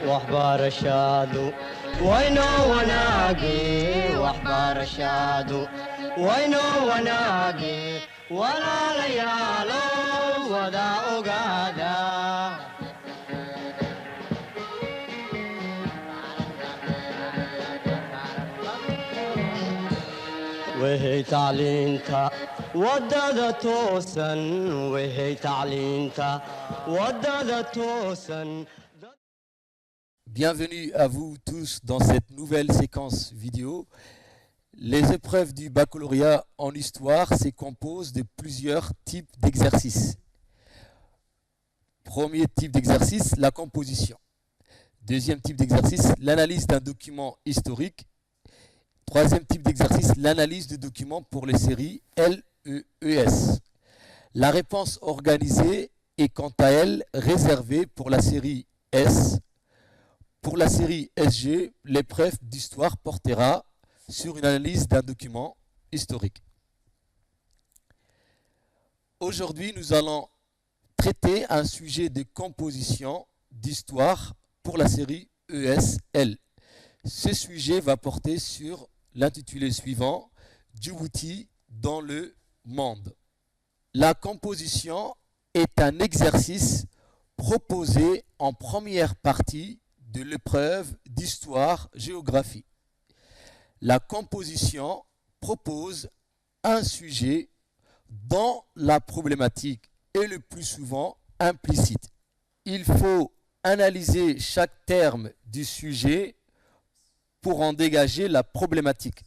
واحبار الشادو وينو وناقي واحبار الشادو وينو وناقي ولا ليالو ودا أقادا وهي تعلينتا ودد توسن وهي تعلينتا ودد توسن. Bienvenue à vous tous dans cette nouvelle séquence vidéo. Les épreuves du baccalauréat en histoire se composent de plusieurs types d'exercices. Premier type d'exercice, la composition. Deuxième type d'exercice, l'analyse d'un document historique. Troisième type d'exercice, l'analyse de documents pour les séries LEES. La réponse organisée est quant à elle réservée pour la série S. Pour la série SG, l'épreuve d'histoire portera sur une analyse d'un document historique. Aujourd'hui, nous allons traiter un sujet de composition d'histoire pour la série ESL. Ce sujet va porter sur l'intitulé suivant, Djibouti dans le monde. La composition est un exercice proposé en première partie de l'épreuve d'histoire-géographie. La composition propose un sujet dont la problématique est le plus souvent implicite. Il faut analyser chaque terme du sujet pour en dégager la problématique.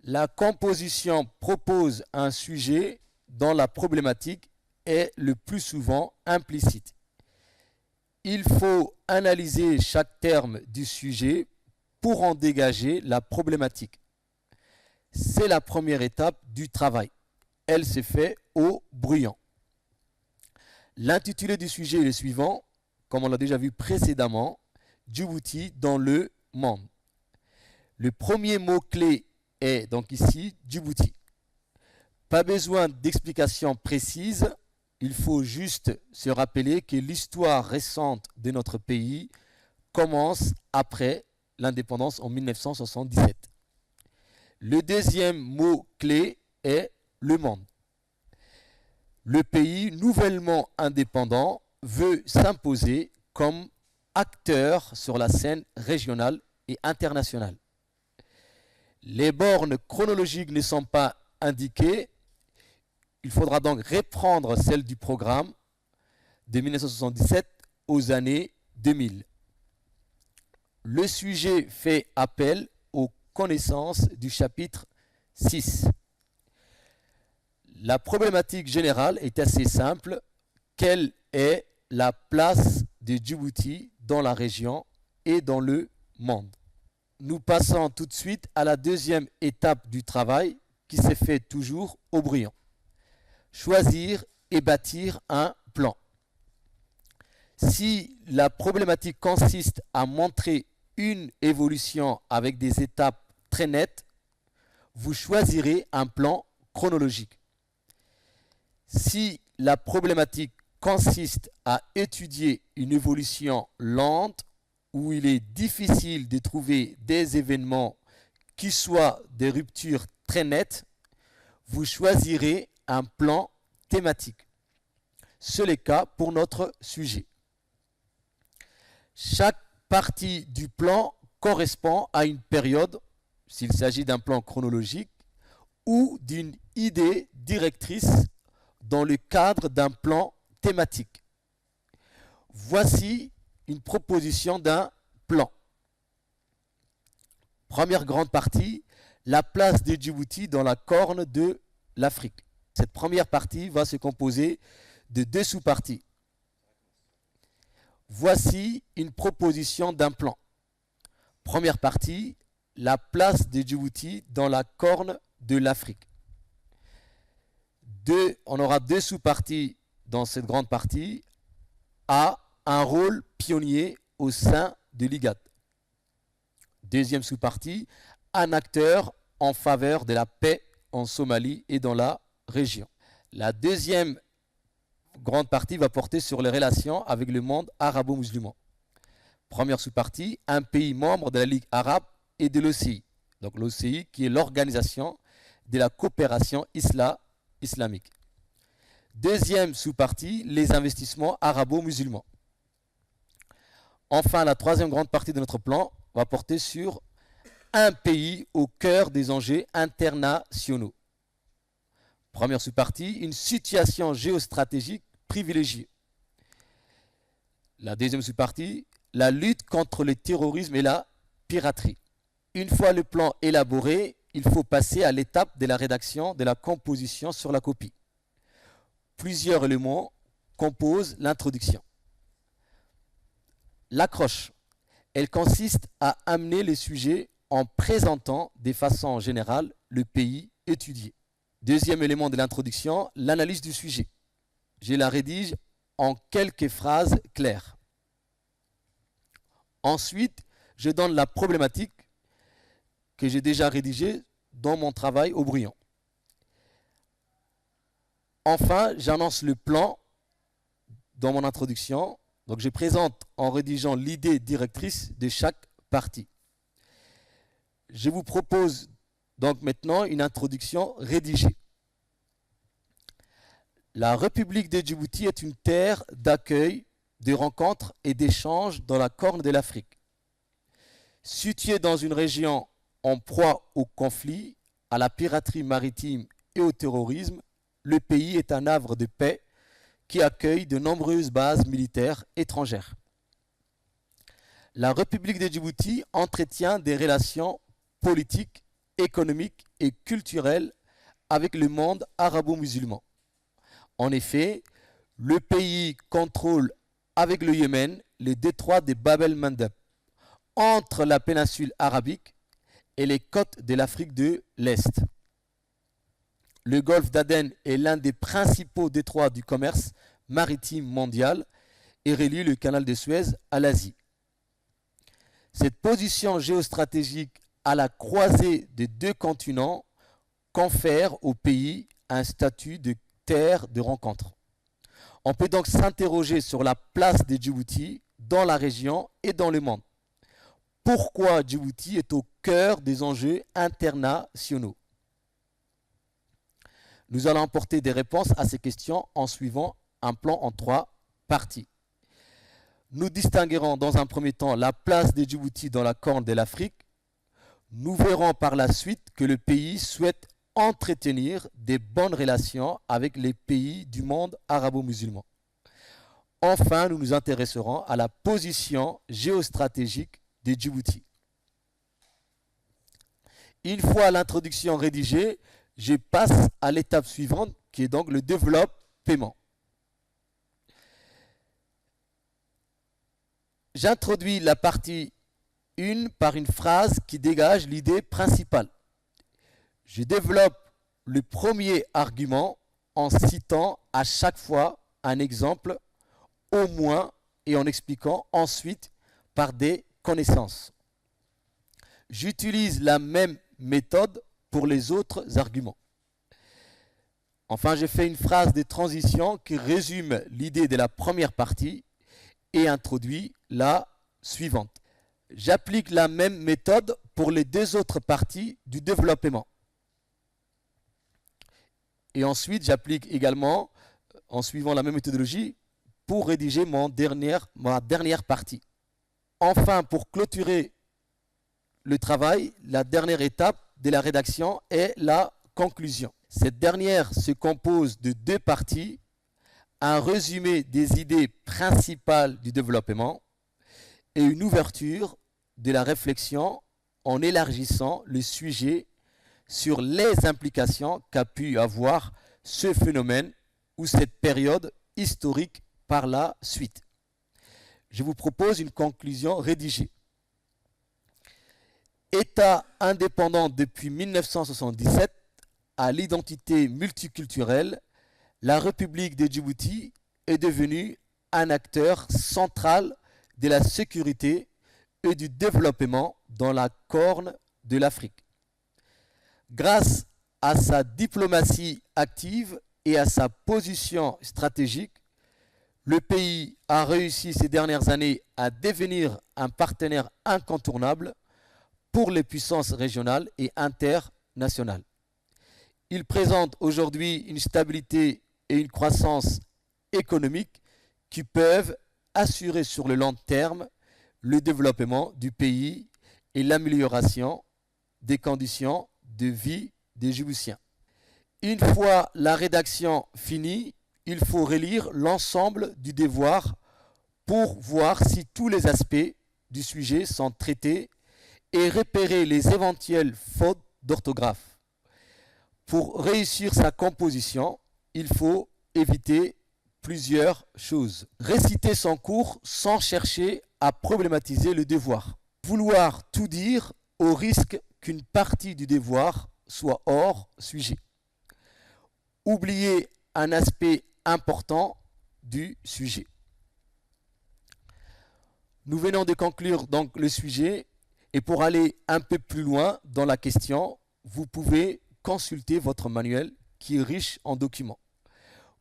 La composition propose un sujet dont la problématique est le plus souvent implicite. Il faut analyser chaque terme du sujet pour en dégager la problématique. C'est la première étape du travail. Elle se fait au brouillon. L'intitulé du sujet est le suivant, comme on l'a déjà vu précédemment, Djibouti dans le monde. Le premier mot-clé est donc ici Djibouti. Pas besoin d'explications précises. Il faut juste se rappeler que l'histoire récente de notre pays commence après l'indépendance en 1977. Le deuxième mot-clé est le monde. Le pays nouvellement indépendant veut s'imposer comme acteur sur la scène régionale et internationale. Les bornes chronologiques ne sont pas indiquées. Il faudra donc reprendre celle du programme de 1977 aux années 2000. Le sujet fait appel aux connaissances du chapitre 6. La problématique générale est assez simple. Quelle est la place de Djibouti dans la région et dans le monde? Nous passons tout de suite à la deuxième étape du travail qui se fait toujours au brouillon. Choisir et bâtir un plan. Si la problématique consiste à montrer une évolution avec des étapes très nettes, vous choisirez un plan chronologique. Si la problématique consiste à étudier une évolution lente où il est difficile de trouver des événements qui soient des ruptures très nettes, vous choisirez un plan thématique. C'est le cas pour notre sujet. Chaque partie du plan correspond à une période, s'il s'agit d'un plan chronologique, ou d'une idée directrice dans le cadre d'un plan thématique. Voici une proposition d'un plan. Première grande partie, la place de Djibouti dans la corne de l'Afrique. Cette première partie va se composer de deux sous-parties. Voici une proposition d'un plan. Première partie, la place de Djibouti dans la corne de l'Afrique. On aura deux sous-parties dans cette grande partie. A, un rôle pionnier au sein de l'IGAD. Deuxième sous-partie, un acteur en faveur de la paix en Somalie et dans la région. La deuxième grande partie va porter sur les relations avec le monde arabo-musulman. Première sous-partie, un pays membre de la Ligue arabe et de l'OCI. Donc l'OCI qui est l'organisation de la coopération islamique. Deuxième sous-partie, les investissements arabo-musulmans. Enfin, la troisième grande partie de notre plan va porter sur un pays au cœur des enjeux internationaux. Première sous-partie, une situation géostratégique privilégiée. La deuxième sous-partie, la lutte contre le terrorisme et la piraterie. Une fois le plan élaboré, il faut passer à l'étape de la rédaction de la composition sur la copie. Plusieurs éléments composent l'introduction. L'accroche, elle consiste à amener le sujet en présentant de façon générale le pays étudié. Deuxième élément de l'introduction, l'analyse du sujet. Je la rédige en quelques phrases claires. Ensuite, je donne la problématique que j'ai déjà rédigée dans mon travail au brouillon. Enfin, j'annonce le plan dans mon introduction. Donc, je présente en rédigeant l'idée directrice de chaque partie. Je vous propose donc maintenant une introduction rédigée. La République de Djibouti est une terre d'accueil, de rencontres et d'échanges dans la Corne de l'Afrique. Située dans une région en proie au conflit, à la piraterie maritime et au terrorisme, le pays est un havre de paix qui accueille de nombreuses bases militaires étrangères. La République de Djibouti entretient des relations politiques, économiques et culturelles avec le monde arabo-musulman. En effet, le pays contrôle avec le Yémen le détroit de Bab el-Mandeb, entre la péninsule arabique et les côtes de l'Afrique de l'Est. Le golfe d'Aden est l'un des principaux détroits du commerce maritime mondial et relie le canal de Suez à l'Asie. Cette position géostratégique à la croisée des deux continents confère au pays un statut de terre de rencontre. On peut donc s'interroger sur la place de Djibouti dans la région et dans le monde. Pourquoi Djibouti est au cœur des enjeux internationaux? Nous allons apporter des réponses à ces questions en suivant un plan en 3 parties. Nous distinguerons dans un premier temps la place de Djibouti dans la Corne de l'Afrique. Nous verrons par la suite que le pays souhaite entretenir des bonnes relations avec les pays du monde arabo-musulman. Enfin, nous nous intéresserons à la position géostratégique de Djibouti. Une fois l'introduction rédigée, je passe à l'étape suivante qui est donc le développement. J'introduis la partie 1 par une phrase qui dégage l'idée principale. Je développe le premier argument en citant à chaque fois un exemple au moins et en expliquant ensuite par des connaissances. J'utilise la même méthode pour les autres arguments. Enfin, je fais une phrase de transition qui résume l'idée de la première partie et introduit la suivante. J'applique la même méthode pour les deux autres parties du développement. Et ensuite, j'applique également, en suivant la même méthodologie, pour rédiger ma dernière partie. Enfin, pour clôturer le travail, la dernière étape de la rédaction est la conclusion. Cette dernière se compose de deux parties, un résumé des idées principales du développement et une ouverture de la réflexion en élargissant le sujet sur les implications qu'a pu avoir ce phénomène ou cette période historique par la suite. Je vous propose une conclusion rédigée. État indépendant depuis 1977, à l'identité multiculturelle, la République de Djibouti est devenue un acteur central de la sécurité et du développement dans la Corne de l'Afrique. Grâce à sa diplomatie active et à sa position stratégique, Le pays a réussi ces dernières années à devenir un partenaire incontournable pour les puissances régionales et internationales. Il présente aujourd'hui une stabilité et une croissance économique qui peuvent assurer sur le long terme le développement du pays et l'amélioration des conditions de vie des Djiboutiens. Une fois la rédaction finie, il faut relire l'ensemble du devoir pour voir si tous les aspects du sujet sont traités et repérer les éventuelles fautes d'orthographe. Pour réussir sa composition, il faut éviter plusieurs choses. Réciter son cours sans chercher à problématiser le devoir. Vouloir tout dire au risque qu'une partie du devoir soit hors sujet. Oublier un aspect important du sujet. Nous venons de conclure donc le sujet et pour aller un peu plus loin dans la question, vous pouvez consulter votre manuel qui est riche en documents.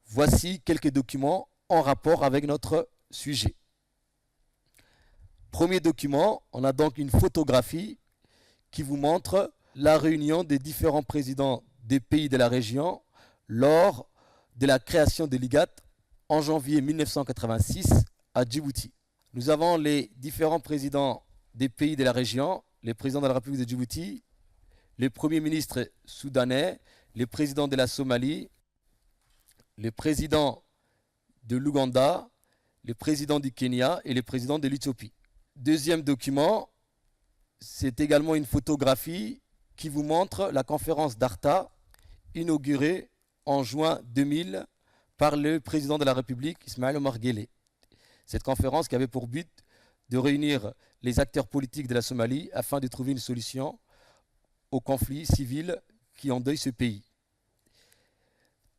Voici quelques documents en rapport avec notre sujet. Premier document, on a donc une photographie qui vous montre la réunion des différents présidents des pays de la région lors de la création de l'IGAD en janvier 1986 à Djibouti. Nous avons les différents présidents des pays de la région, les présidents de la République de Djibouti, les premiers ministres soudanais, les présidents de la Somalie, les présidents de l'Ouganda, les présidents du Kenya et les présidents de l'Éthiopie. Deuxième document, c'est également une photographie qui vous montre la conférence d'Arta inaugurée en juin 2000 par le président de la République, Ismaël Omar Guelleh. Cette conférence qui avait pour but de réunir les acteurs politiques de la Somalie afin de trouver une solution au conflit civil qui endeuille ce pays.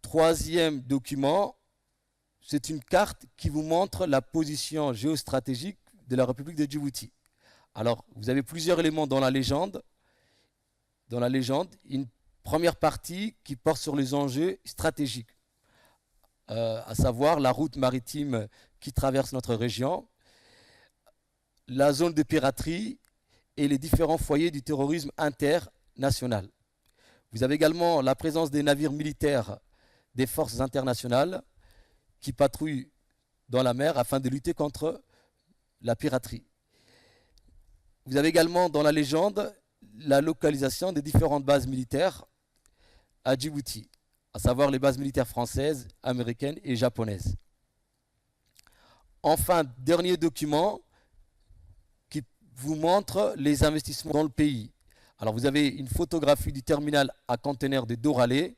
Troisième document, c'est une carte qui vous montre la position géostratégique de la République de Djibouti. Alors, vous avez plusieurs éléments dans la légende. Dans la légende, une première partie qui porte sur les enjeux stratégiques, à savoir la route maritime qui traverse notre région, la zone de piraterie et les différents foyers du terrorisme international. Vous avez également la présence des navires militaires des forces internationales qui patrouillent dans la mer afin de lutter contre la piraterie. Vous avez également dans la légende la localisation des différentes bases militaires à Djibouti, à savoir les bases militaires françaises, américaines et japonaises. Enfin, dernier document qui vous montre les investissements dans le pays. Alors vous avez une photographie du terminal à conteneurs de Doralé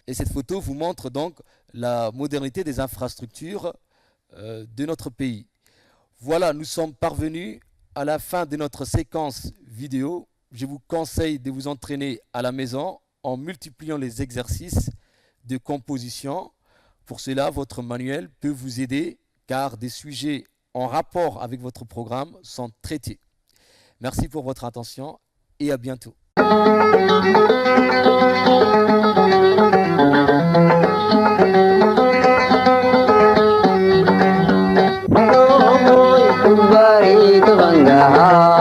et cette photo vous montre donc la modernité des infrastructures de notre pays. Voilà, nous sommes parvenus à la fin de notre séquence vidéo. Je vous conseille de vous entraîner à la maison en multipliant les exercices de composition. Pour cela, votre manuel peut vous aider car des sujets en rapport avec votre programme sont traités. Merci pour votre attention et à bientôt. Bye.